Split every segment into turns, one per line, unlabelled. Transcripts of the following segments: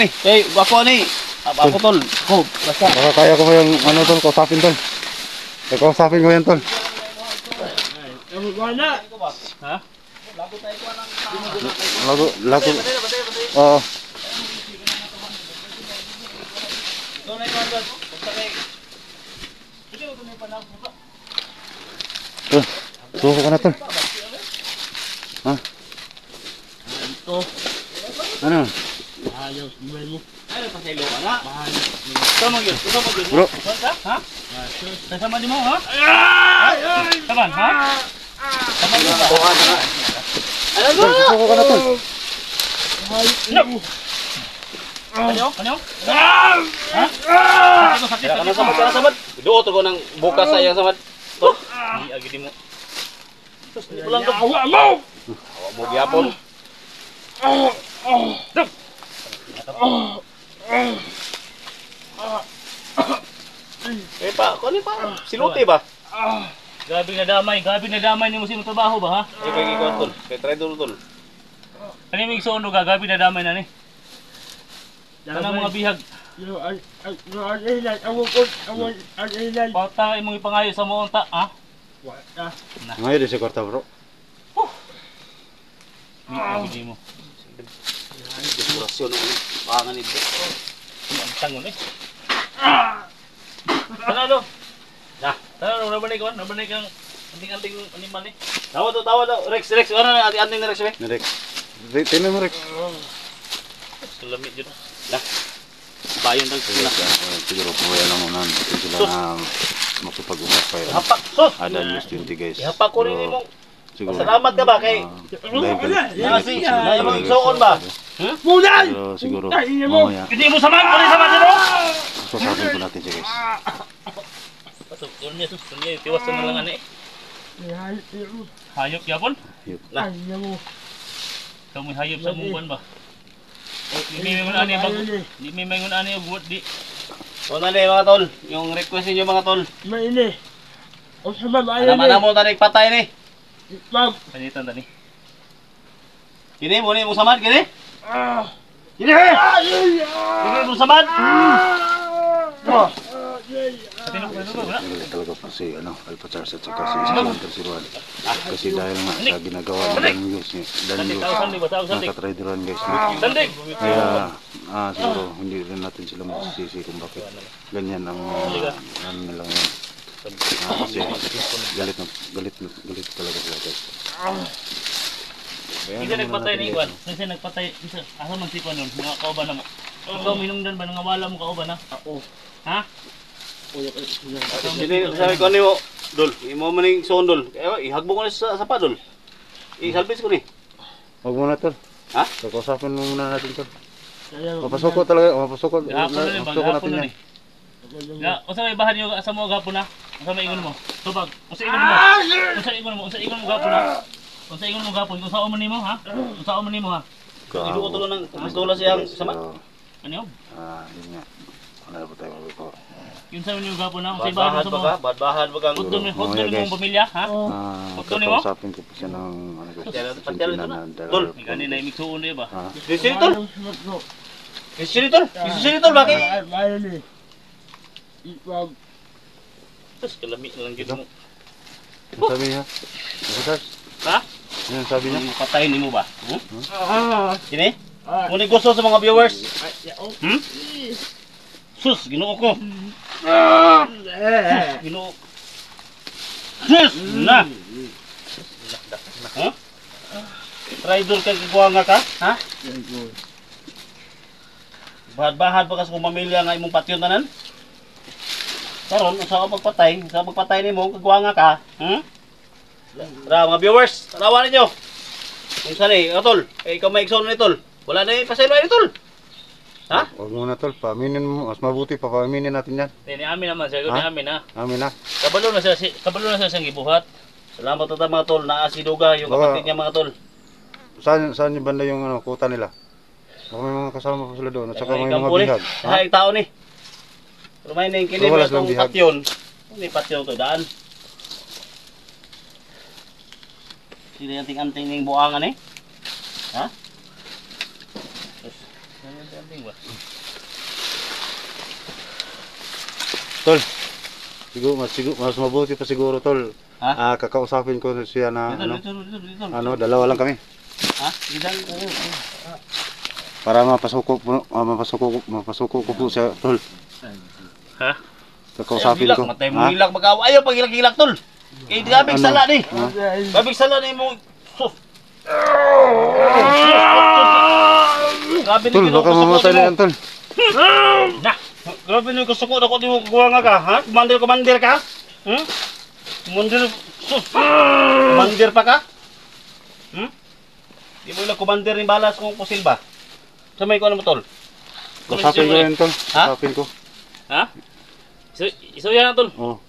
ni. Kay ako ni. Ako tol. Ko, basta.
Baka kaya ko yung ano tol, kausapin tol. Kausapin ko yan tol.
Ha?
Lago. Oo. Tol, suko ka na tol. Ha?
Ito.
Ano?
Ayos, gawin mo. Ay, pasaylo ka na. Sama yun,
Bro.
Ha? Sama di mo, ha? Saban, ha? Sama di mo ba? Ano ba?
Suko ka na tol.
Kanyo? Ha? Sakit. Kana samad. Duot ko ng bukas sa iyang samad. Tol. Di agi mo. Sus, di pulang to. Awa mo gyapon. Eh pa, kani pa? Siluti ba? Gabi na damay ni mo sino trabaho ba ha? Eh pagi ko tol. Kay try tol. Kani mig sundo gabi na damay na ni. Kanang mga bihag. Pauta imong ipangayo sa mo unta, ha?
Ngayon din si kwarta bro.
Hindi mo. Dekorasyon ng pangan nito. Ang tangon eh. Ano? Nah, tara nabalik ang anting animal eh. Tawa daw. Rex, ano na anting na Rex eh?
Rex. Tinan mo Rex.
Lamig dito. Lah. Bayon daw sila.
Siguro po yan ang unan. Sila na makipag-usap pa yun.
Hapak, sus!
Ada news 20 guys.
Hapak ko rin mo.
Siguro.
Salamat ka ba kay Nasi, naimong igsoon ba?
Siguro. Mamaya.
Hindi mo saman, dito!
Sasabihin ko natin siya guys.
Pasok, niya, tiwasan na lang ani. Hayop yapon? Lah. Kamu hayop sa mungkuan ba? Di may mangun ani buat di. O na mga tol, yung request niyo mga tol.
Maini. O sama ba ayo ni?
Mana mo tanig patay ni?
Ma'am.
Panitan tani. Kini mo ni mo samad kini? Kini. Kini mo samad.
Talaga pa si Alpha Charles at saka si Hunter si Juan. Kasi dahil nga sa ginagawa ng news niya. Nakatraderan guys. Kaya siguro hindi rin natin sila masisisi kung bakit ganyan ang ano nila ngayon. Kasi galit talaga sila guys.
Hindi nagpatay ni Juan. Kasi nagpatay asa man si Juan nun, mga kauban na mo. Ikaw minungdan ba nang wala mo kauban ha? Ako. Ha? Sabi ko ni mo, Dol, imo man ning sondol. Ihagbong ko na sa pa Dol. Isalbis ko ni.
Huwag muna tol.
Ha?
Kausapin mo muna natin tol. Mapasok ko talaga, mapasok natin yan.
Ya, usa may bahan yung asa mo gapon na. Usa may ingon mo. Tubag, usa ingon mo. Usa ingon mo gapon na. Usa ingon mo gapon, usa man nimo ha? Usa man nimo ha? Iduo tulo ng pistola siyang sama. Ano?
Yun nga. Wala po tayo ko.
Yun sa inyo gapon na, usa bahan sa mga badbahan bagang hudon mo pamilya ha? Hudon mo.
Kausapin ko po siya ng ano ko.
Tol, gani na imigsuon di ba? Sisi tol, bakit?
Ayo ni. Ipag.
Terus kelami lang gid mo.
Ano sabi niya?
Ha?
Ano sabi niya?
Patayin nimo ba? Kini? Muni gusto sa mga viewers. Sus, Ginoo ko. Ginoo. Sus, na. Ha? Traidor ka giguanga ka? Ha? Bahad-bahad pa kas kung pamilya nga imong patyon tanan? Karon usa ka pagpatay nimo kagwanga ka, Tara mga viewers, tarawan ninyo. Kung saan tol, ikaw may igsoon ni tol. Wala na pasaylo ni tol. Ha?
Huwag muna tol, paaminin mo, mas mabuti pa paaminin natin yan.
Ni amin naman siya, ni amin ha.
Amin na.
Kabalo na siya siyang gibuhat. Salamat ta mga tol, naa si Duga yung kapatid niya mga tol.
Saan yung banda yung kuta nila? Baka may mga kasama pa sila doon, at saka may mga bihag.
Ha, tao ni. Rumay na yung kilim na itong patyon. Hindi patyon to, daan. Sila yung anting-anting ng buangan eh. Ha?
Tol, mas mabuti pa siguro, Tol.
Ha?
Kakausapin ko siya na,
Dito.
dalawa lang kami.
Ha? Gidan.
Para mapasuko ko po siya, Tol.
Ha?
Kakausapin ko.
Matay mo hilak mag-awa. Ayaw pag hilak tol. Kaya gabig sala ni. Gabig sala ni mo. Sus. Grabe ni
Tol, baka mamatay na yan, Tol.
Na. Grabe ni gusto ko di mo kuha nga ka, ha? Commander ka? Hmm? Commander sus. Commander pa ka? Hmm? Di mo lang commander ni balas kung kusil ba? Samay ko ano mo tol?
Kausapin ko yan, Tol.
Ha?
Kausapin ko.
Ha? Iso yan tol.
Oh.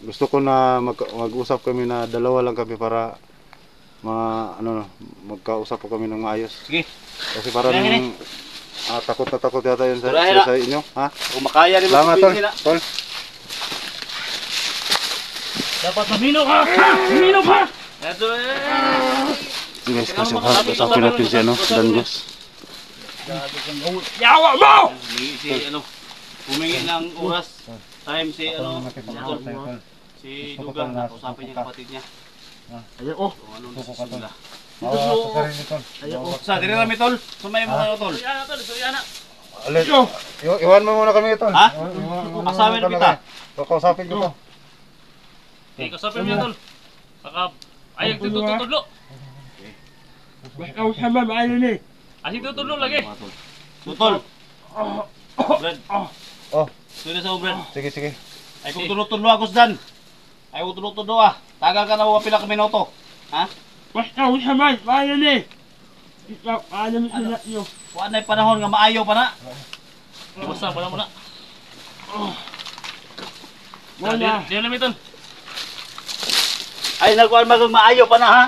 Gusto ko na mag-usap kami na dalawa lang kami para magkausap po kami ng maayos.
Sige.
Kasi parang takot na takot yata yun sa
Turahin na.
inyo, ha?
Kung makaya rin mo
Salamat, Tol.
na.
Tol.
Dapat mamino ka! Mamino ka! Ito
Guys, kasi usapin natin si Dangos.
Yawa mo!
Humingi ng oras. Time si si Dugang na usapin niya kapatid niya.
Ayaw ko.
Kung anong desisyon nila.
Ayaw ko.
Sa dire na mi tol. Sumay mo kayo tol.
Alit. Iwan mo muna kami, Tol.
Ha?
Asamin
Asamin kita.
Kausapin ko to.
Kasapin mo tol. Ayag tutudlo.
Basta usama maayo ni.
Asik tutudlo lagi.
Tutol. Brad.
Oh,
Sino sa Brad?
sige.
Ay kung tulo-tulo ako dan. Ay kung tulo-tulo Tagal ka na pila ka minuto. Ha?
Basta usama maayo ni. Ikaw, alam sila niyo.
Wa na panahon nga maayo pa na.
Basta pala mo na.
Wala.
Diyan na tol.
Ay nagkuhan magong maayo pa na ha.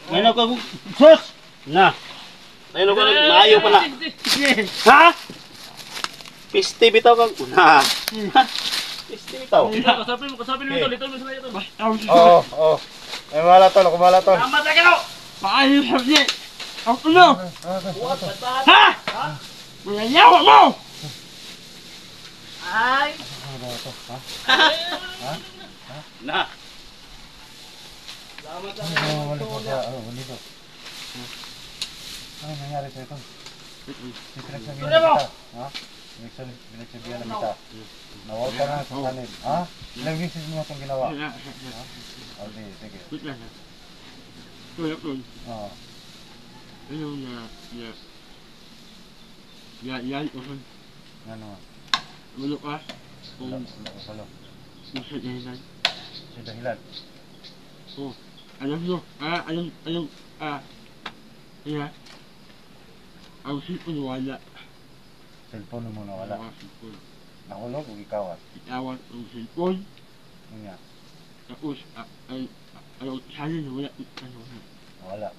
Ay nagkuhan sus. Na. Ay nagkuhan maayo pa na. Ha? Pisti bitaw kang una. Pisti bitaw.
Kasapin mo tol. Ito mo sa tol.
Basta usama.
Oo. Ay, kumala, Tol.
Tama ta kayo.
Paano sabi? Ako no. Ha? Mga yawa mo!
Ay. Na.
Ano nangyari sa'yo, Tol? Pinagsabihan
Tuloy mo!
kita. Ha? Pinagsabihan na kita. Nawag ka na sa kanin. Ha? Ilang beses mo itong ginawa? Oh, sige.
Wait lang. Tulad ko.
Oo.
Ano yan ko.
Ano?
Ulo ka. Kung
Salo.
gusto dahilan.
Si dahilan.
Oh, alam nyo. Kaya. Ang sipon wala.
Cellphone mo nawala.
Ang sipon.
Nakulog o ikaw at?
Itawan ang sipon.
Ano nga?
Tapos, ayaw sana na wala.
Nawala.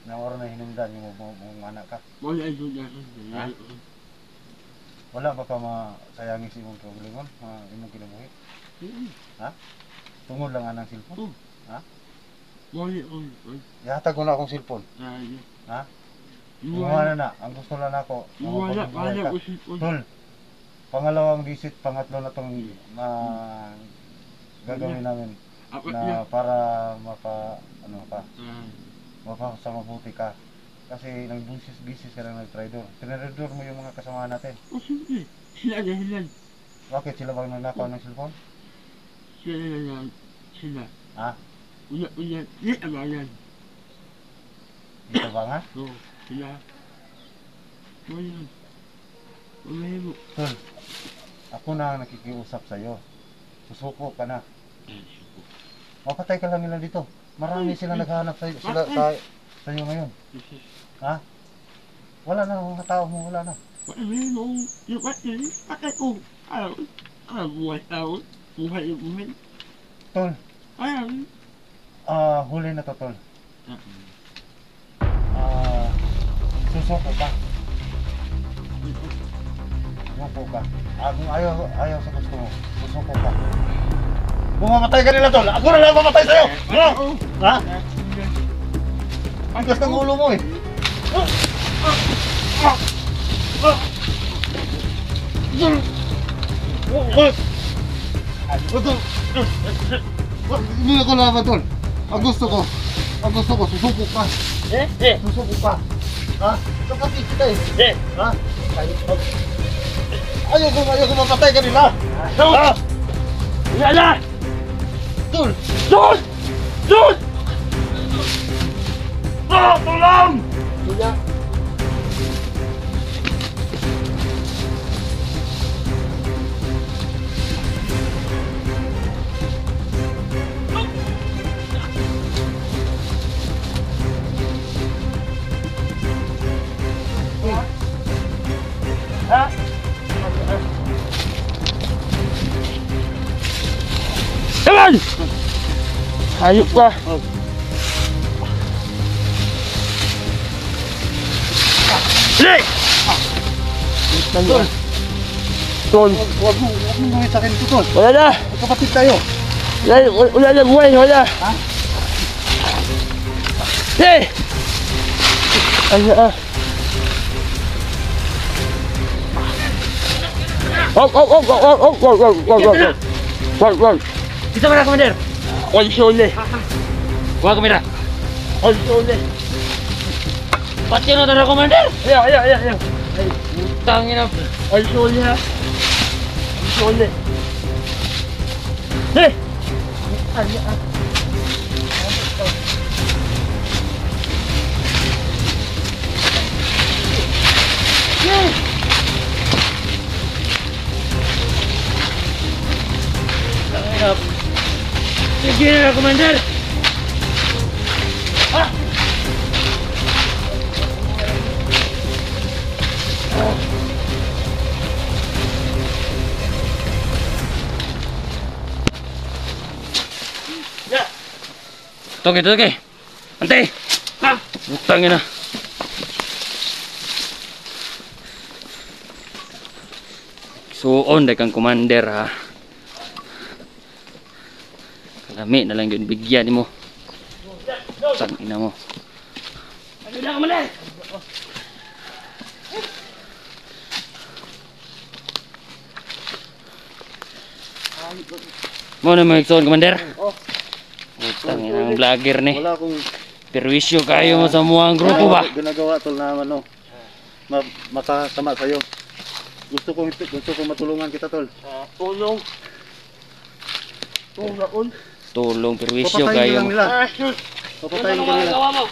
Nang oras na hinundan yung mong anak ka.
Wala yung
Ha? Wala ba ka masayangin sa imong problemon? Imong kinabuhi? Ha? Tungod lang anang cellphone?
Wala yung
Ihatag ko na akong cellphone. Ha? Imuha na. Ang gusto lang ako.
Wala
ka.
yung sipon.
Tol, pangalawang visit, pangatlo na itong gagawin namin
Apat
na
na.
para mapasa mabuti ka. Kasi nag-busis ka lang nag-traidor. Tinraidor mo yung mga kasama natin.
O siyempre, sila dahilan.
Bakit sila bang nagnakaw ng cellphone?
Sila lang. Sila.
Ha?
Una, di amalan.
Dito ba nga?
Oo, sila. Wala. Wala mo.
Tol, ako na ang nakikiusap sa'yo. Susuko ka na. Mapatay ka lang nila dito. Marami sila naghahanap sa iyo ngayon. Ha? Wala na mga tao mo, wala na.
Wala mo. Yung patay. Patay ko. Ayaw. Buhay tao. Buhay yung buhay.
Tol,
Ayaw.
huli na to, Tol. Susuko ka. Susuko ka. Kung ayaw sa gusto mo, susuko ka. Kung mamatay ka nila, Tol, ako na lang mamatay sa'yo! Ano? Ha? Ang gas ng ulo mo eh.
Tol. Hindi ako laban, Tol. Ang gusto ko, susubok ka. Susubok ka. Ha? Kapatid kita eh. Ha? Ayoko mapatay ka nila. Ha?
Yala!
Tol!
Tol! Tol! Ah, tulong! Taman! Hayop ka! Hindi!
Tol!
Tol!
Huwag mo gawin sa akin ito, Tol.
Wala na!
Kapatid tayo.
Wala na buhay! Wala!
Ha?
Hey! Ay! Wag! Kita mana, Komander? Uli. Wag, kamera. Uli. Pati na tara, Komander. Ayo. Tangin na. Uli ha. Uli. Hey! Sige na, Commander! Ah! Toke! Antay! Ah! Utangin na! Suon dahil kang Commander ha. Kalami na lang yun, bigyan mo. Saan ina mo? Ano na Commander? Mo na mag-ikson, Commander? Utang ina ang vlogger ni.
Wala akong
Perwisyo kayo mo sa muang grupo ba?
ginagawa, Tol, na ano, makasama sa'yo. Gusto kong matulungan kita, Tol.
Tulong, perwisyo
Papatayin
kayo
lang
mo.
nila. Papatayin ka nila.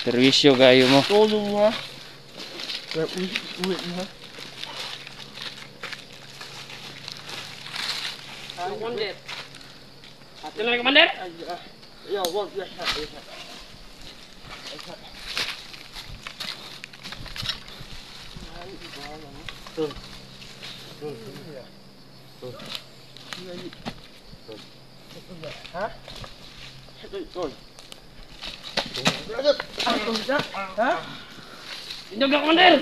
Perwisyo kayo mo.
Tulong ha. Uwi mo ha.
Commander. Ate na Commander?
Ayaw, wag. Ha? Ha?
Indog na Commander!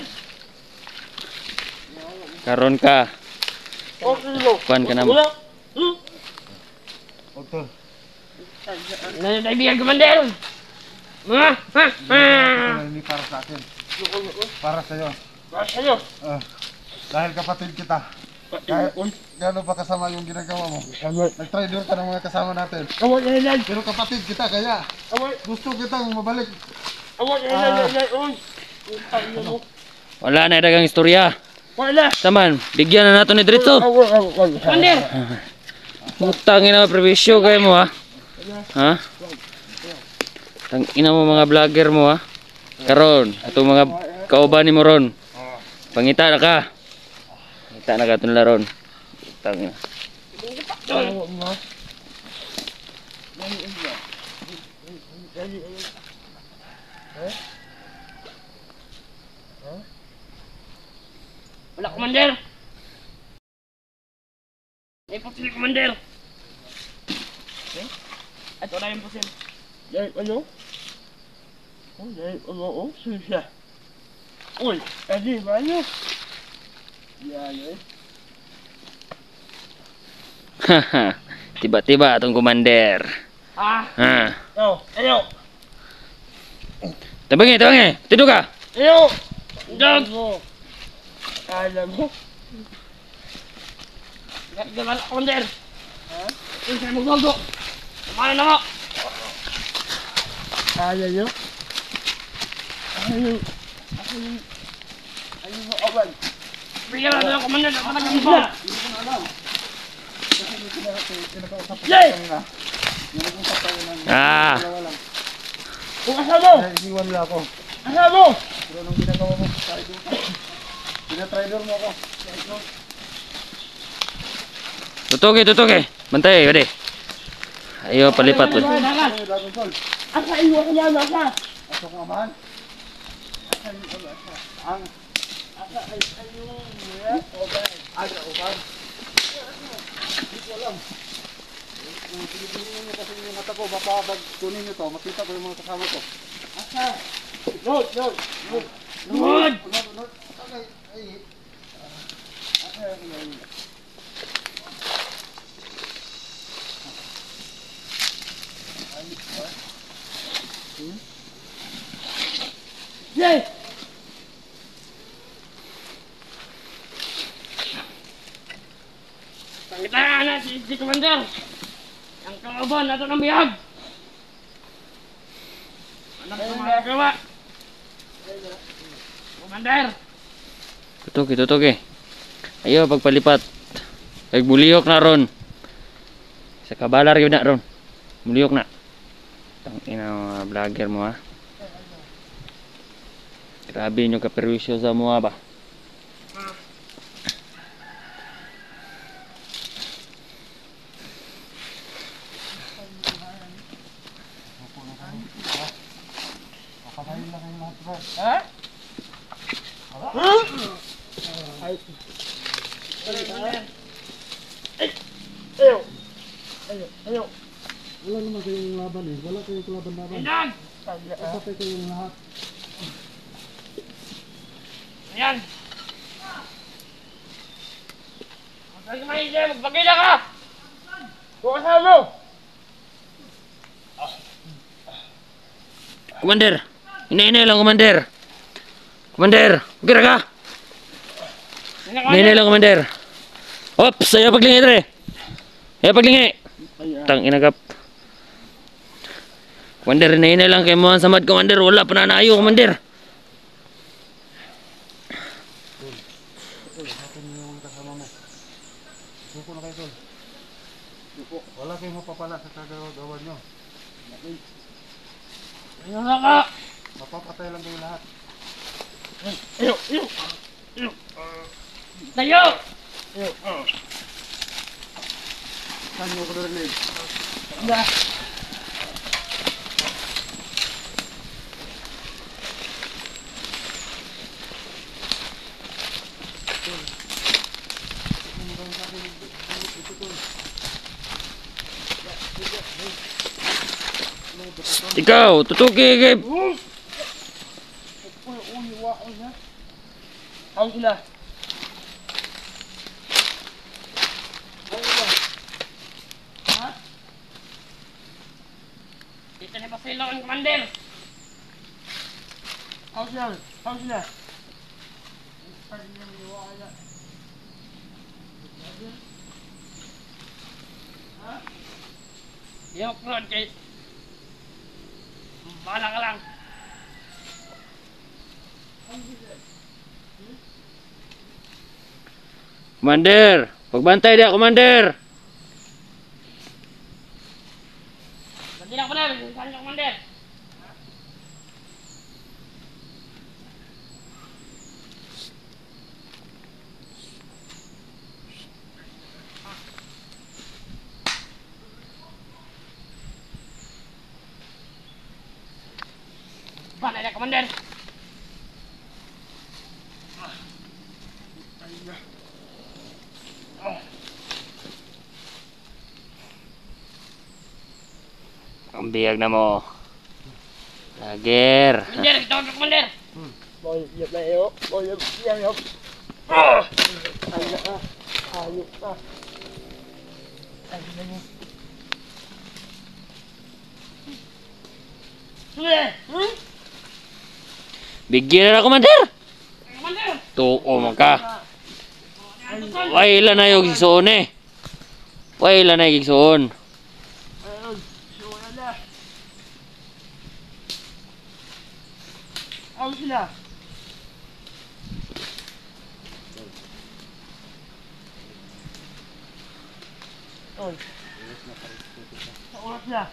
Karon ka. Kuan ka na mo.
Huwag, Tol.
Naibigan Commander!
Ito hindi para sa akin. Para sa'yo.
Sa'yo?
Dahil kapatid kita. Kahit gano'n pa kasama yung ginagawa mo. Nag-traitor ka ng mga kasama natin. Pero kapatid kita, kaya gusto kitang mabalik.
Wala na dagang istorya. Taman, bigyan na nato ni Dritso. Commander! Utangin na previsyo kayo mo ha. Ha? Tangina mo mga vlogger mo ha. Karon, atong mga kauban ni mo ron. Pangita na ka. Pangita na ka itong laron. Tangina. Wala Commander. May pusil Commander. Ito na yung pusil.
Ano? Susya. Uy, edi ba yun? Yan eh.
Haha. Tiba-tiba atong Commander. Ha.
Ayaw.
Tabangi. Tidur ka.
Ayaw.
Dog! Alam mo? Gagal ako, Commander! Yung sa'yo magdogdo! Samahan na mo! Alam nyo? Ayun mo, Oban! Bigyan natin ang Commander! Ang talagang mo! Yay!
Ah,
Kung asado!
Iwan nila ako.
Asado!
Pero nung ginagawa mo, tayo doon. Pinatrailer mo ako.
tutugi. Bantay, pwede. Ayo, palipat.
Ano yung Dragon Ball?
Asa iyo ko yan, asa!
Aso ka man. Ang aga uban. Hindi ko alam. Kung pinipinin niyo kasi yung mata ko, baka pag kunin niyo to, makita ko yung mga kasama ko.
Lord!
Okay, ay.
Yay! Pangitaan na si Commander! Ang kalaban nato ng biyag! Anak ko magagawa! Commander!
Tutugi. Ayo, pagpalipat. Muliyok na ron. Sa kabalar yun na ron. Muliyok na. Tangina mga vlogger mo ha. Grabe nyo kaperwisyo sa mga ba.
Ha? Ayaw!
Wala naman kayong laban eh. Wala kayong laban-laban.
Inan!
Patay kayong lahat.
Ayan! Magpagila ka! Bukas na mo!
Commander! Hinay-hinay lang, Commander! Commander! Okay na ka! Hinay-hinay lang, Commander! Ops! Ayaw paglingi, tre! Ayaw paglingi! Tangina kap. Commander, hinay-hinay lang kay Muhan Samad, Commander. Wala pa na naayo, Commander.
Suko na kayo, Tol. Suko. Wala kayong mapapala sa kagagawa nyo.
Ayaw na ka!
Mapapatay lang kayo lahat.
Tayo!
Saan nyo ko narinig?
Ikaw, tutuki kay...
Ang sila. Ha? Dito na pa sila ang Commander. Ang sila. Ang sila. Ha? Yok Rod kay... Bahala ka lang.
Commander! Pagbantay dia, Commander!
Hindi na Commander. Saan yung Commander? Bahala na Commander.
Ang biyag na mo. Lager.
Commander, ito ang Commander. Boy, yap na iyo. Boy, yap. Ayok na. Ayok na. Ayok na. Sige!
Bigyan na, Commander! Tuo man ka. Wala na yung gigsuon eh. Wala na yung gigsuon.
Ayun. Suya na. Ang sila. Oy. Sa ulat sila.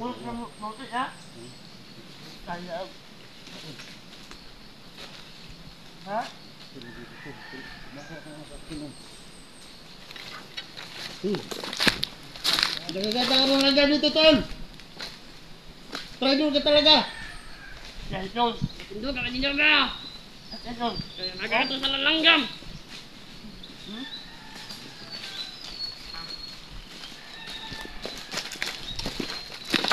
Ulat na mautot ha? Kaya. Ha?
Nagkakataon mo lang dito, tol. Traitor ka talaga.
Yan, Tol. Indo ka, maninyo ka. Yan, Tol. Nagato sa lalanggam.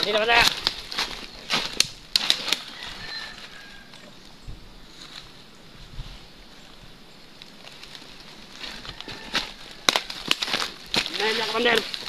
Hindi na pala. Dahil na, Commander.